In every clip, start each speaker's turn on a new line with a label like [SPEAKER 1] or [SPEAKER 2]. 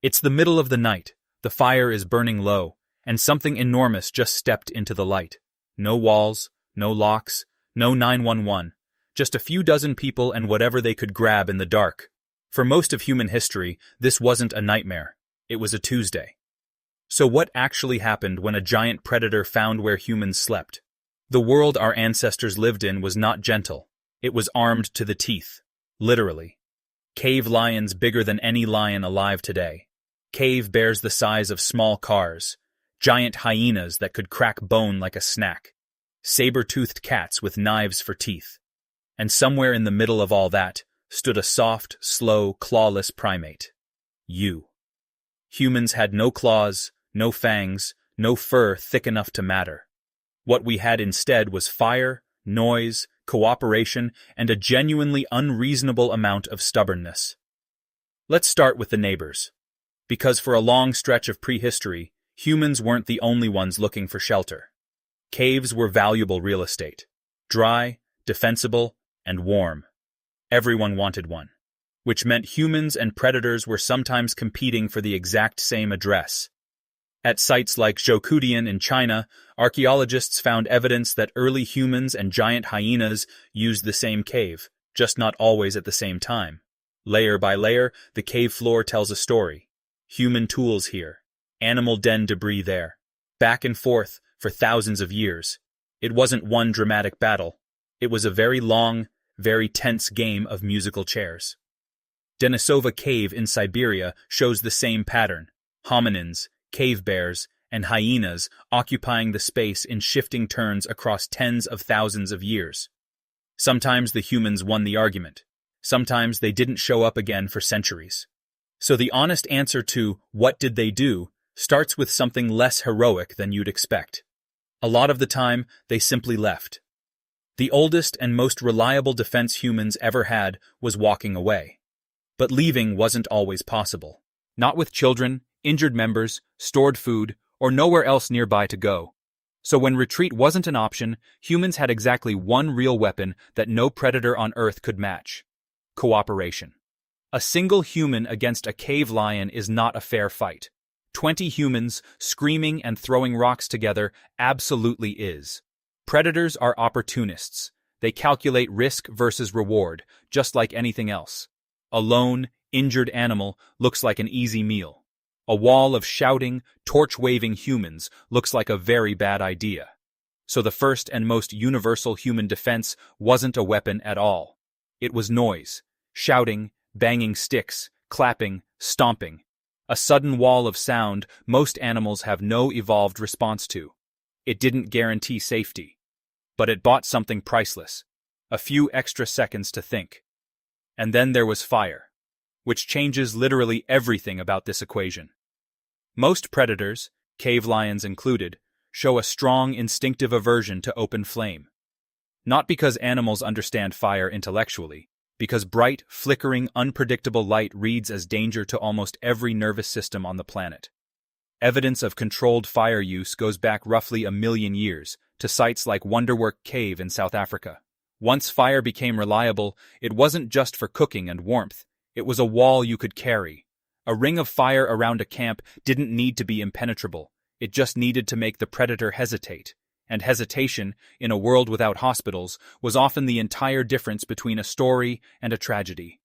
[SPEAKER 1] It's the middle of the night, the fire is burning low, and something enormous just stepped into the light. No walls, no locks, no 911, just a few dozen people and whatever they could grab in the dark. For most of human history, this wasn't a nightmare. It was a Tuesday. So what actually happened when a giant predator found where humans slept? The world our ancestors lived in was not gentle. It was armed to the teeth. Literally. Cave lions bigger than any lion alive today. Cave bears the size of small cars. Giant hyenas that could crack bone like a snack. Saber-toothed cats with knives for teeth. And somewhere in the middle of all that stood a soft, slow, clawless primate. You. Humans had no claws, no fangs, no fur thick enough to matter. What we had instead was fire, noise, cooperation, and a genuinely unreasonable amount of stubbornness. Let's start with the neighbors. Because for a long stretch of prehistory, humans weren't the only ones looking for shelter. Caves were valuable real estate. Dry, defensible, and warm. Everyone wanted one. Which meant humans and predators were sometimes competing for the exact same address. At sites like Zhoukoudian in China, archaeologists found evidence that early humans and giant hyenas used the same cave, just not always at the same time. Layer by layer, the cave floor tells a story. Human tools here. Animal den debris there. Back and forth for thousands of years. It wasn't one dramatic battle. It was a very long, very tense game of musical chairs. Denisova Cave in Siberia shows the same pattern. Hominins, cave bears, and hyenas occupying the space in shifting turns across tens of thousands of years. Sometimes the humans won the argument. Sometimes they didn't show up again for centuries. So the honest answer to what did they do starts with something less heroic than you'd expect. A lot of the time, they simply left. The oldest and most reliable defense humans ever had was walking away. But leaving wasn't always possible. Not with children, injured members, stored food, or nowhere else nearby to go. So when retreat wasn't an option, humans had exactly one real weapon that no predator on Earth could match. Cooperation. A single human against a cave lion is not a fair fight. 20 humans screaming and throwing rocks together absolutely is. Predators are opportunists. They calculate risk versus reward, just like anything else. A lone, injured animal looks like an easy meal. A wall of shouting, torch-waving humans looks like a very bad idea. So the first and most universal human defense wasn't a weapon at all. It was noise. Shouting, banging sticks, clapping, stomping. A sudden wall of sound most animals have no evolved response to. It didn't guarantee safety. But it bought something priceless. A few extra seconds to think. And then there was fire, which changes literally everything about this equation. Most predators, cave lions included, show a strong instinctive aversion to open flame. Not because animals understand fire intellectually, because bright, flickering, unpredictable light reads as danger to almost every nervous system on the planet. Evidence of controlled fire use goes back roughly 1 million years, to sites like Wonderwerk Cave in South Africa. Once fire became reliable, it wasn't just for cooking and warmth. It was a wall you could carry. A ring of fire around a camp didn't need to be impenetrable. It just needed to make the predator hesitate. And hesitation, in a world without hospitals, was often the entire difference between a story and a tragedy.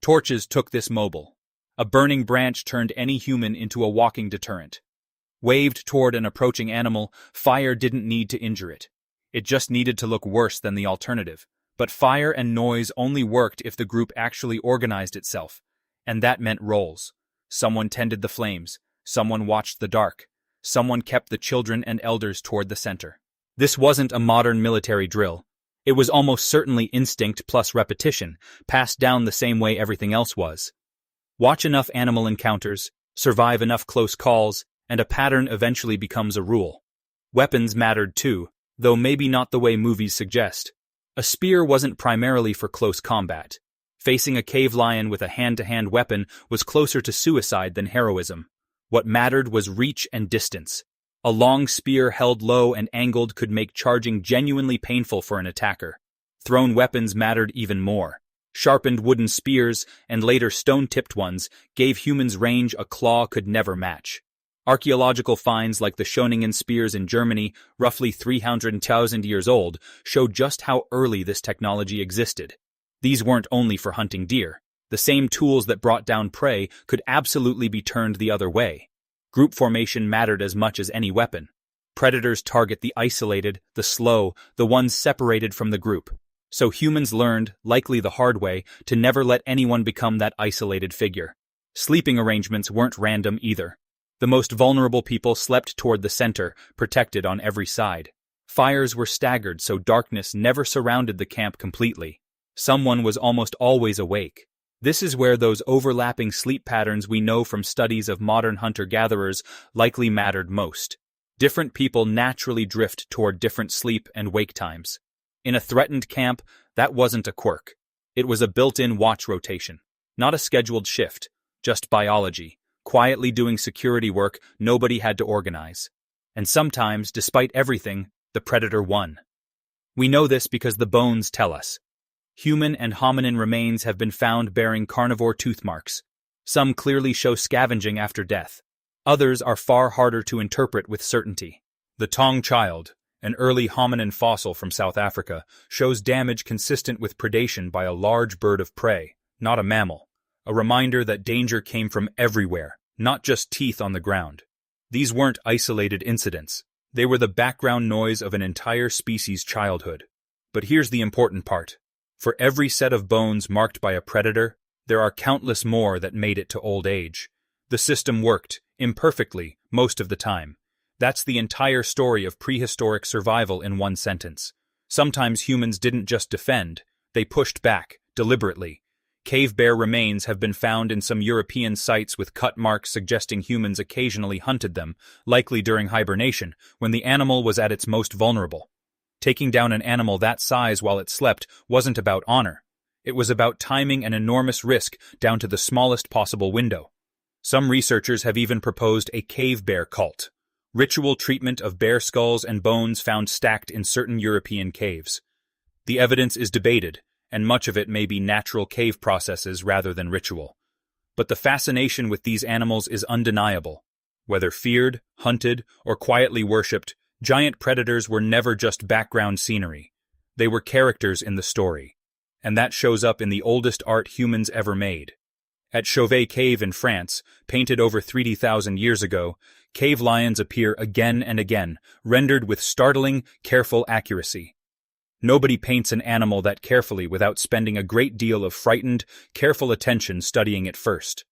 [SPEAKER 1] Torches took this mobile. A burning branch turned any human into a walking deterrent. Waved toward an approaching animal, fire didn't need to injure it. It just needed to look worse than the alternative. But fire and noise only worked if the group actually organized itself. And that meant roles. Someone tended the flames. Someone watched the dark. Someone kept the children and elders toward the center. This wasn't a modern military drill. It was almost certainly instinct plus repetition, passed down the same way everything else was. Watch enough animal encounters, survive enough close calls, and a pattern eventually becomes a rule. Weapons mattered too, though maybe not the way movies suggest. A spear wasn't primarily for close combat. Facing a cave lion with a hand-to-hand weapon was closer to suicide than heroism. What mattered was reach and distance. A long spear held low and angled could make charging genuinely painful for an attacker. Thrown weapons mattered even more. Sharpened wooden spears, and later stone-tipped ones, gave humans range a claw could never match. Archaeological finds like the Schöningen spears in Germany, roughly 300,000 years old, show just how early this technology existed. These weren't only for hunting deer. The same tools that brought down prey could absolutely be turned the other way. Group formation mattered as much as any weapon. Predators target the isolated, the slow, the ones separated from the group. So humans learned, likely the hard way, to never let anyone become that isolated figure. Sleeping arrangements weren't random either. The most vulnerable people slept toward the center, protected on every side. Fires were staggered so darkness never surrounded the camp completely. Someone was almost always awake. This is where those overlapping sleep patterns we know from studies of modern hunter-gatherers likely mattered most. Different people naturally drift toward different sleep and wake times. In a threatened camp, that wasn't a quirk. It was a built-in watch rotation. Not a scheduled shift, just biology. Quietly doing security work nobody had to organize. And sometimes, despite everything, the predator won. We know this because the bones tell us. Human and hominin remains have been found bearing carnivore tooth marks. Some clearly show scavenging after death. Others are far harder to interpret with certainty. The Taung Child, an early hominin fossil from South Africa, shows damage consistent with predation by a large bird of prey, not a mammal. A reminder that danger came from everywhere, not just teeth on the ground. These weren't isolated incidents. They were the background noise of an entire species' childhood. But here's the important part. For every set of bones marked by a predator, there are countless more that made it to old age. The system worked, imperfectly, most of the time. That's the entire story of prehistoric survival in one sentence. Sometimes humans didn't just defend, they pushed back, deliberately. Cave bear remains have been found in some European sites with cut marks suggesting humans occasionally hunted them, likely during hibernation, when the animal was at its most vulnerable. Taking down an animal that size while it slept wasn't about honor. It was about timing an enormous risk down to the smallest possible window. Some researchers have even proposed a cave bear cult. Ritual treatment of bear skulls and bones found stacked in certain European caves. The evidence is debated, and much of it may be natural cave processes rather than ritual. But the fascination with these animals is undeniable. Whether feared, hunted, or quietly worshipped, giant predators were never just background scenery. They were characters in the story. And that shows up in the oldest art humans ever made. At Chauvet Cave in France, painted over 30,000 years ago, cave lions appear again and again, rendered with startling, careful accuracy. Nobody paints an animal that carefully without spending a great deal of frightened, careful attention studying it first.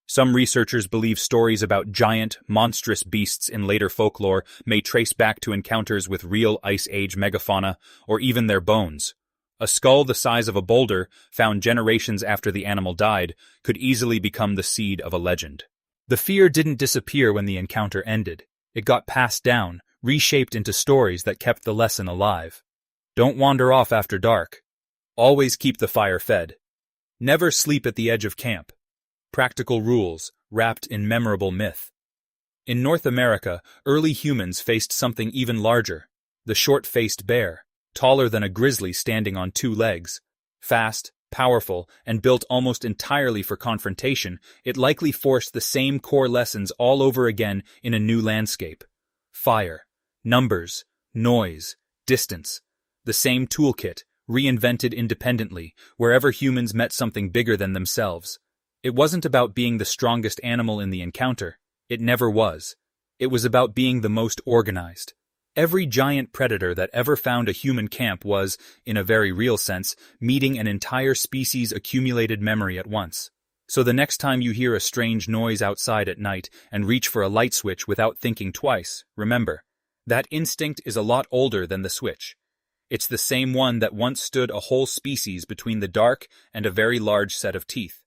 [SPEAKER 1] Some researchers believe stories about giant, monstrous beasts in later folklore may trace back to encounters with real Ice Age megafauna, or even their bones. A skull the size of a boulder, found generations after the animal died, could easily become the seed of a legend. The fear didn't disappear when the encounter ended. It got passed down, reshaped into stories that kept the lesson alive. Don't wander off after dark. Always keep the fire fed. Never sleep at the edge of camp. Practical rules, wrapped in memorable myth. In North America, early humans faced something even larger, the short-faced bear, taller than a grizzly standing on two legs. Fast, powerful, and built almost entirely for confrontation, it likely forced the same core lessons all over again in a new landscape. Fire, numbers, noise, distance. The same toolkit, reinvented independently, wherever humans met something bigger than themselves. It wasn't about being the strongest animal in the encounter. It never was. It was about being the most organized. Every giant predator that ever found a human camp was, in a very real sense, meeting an entire species' accumulated memory at once. So the next time you hear a strange noise outside at night and reach for a light switch without thinking twice, remember, that instinct is a lot older than the switch. It's the same one that once stood a whole species between the dark and a very large set of teeth.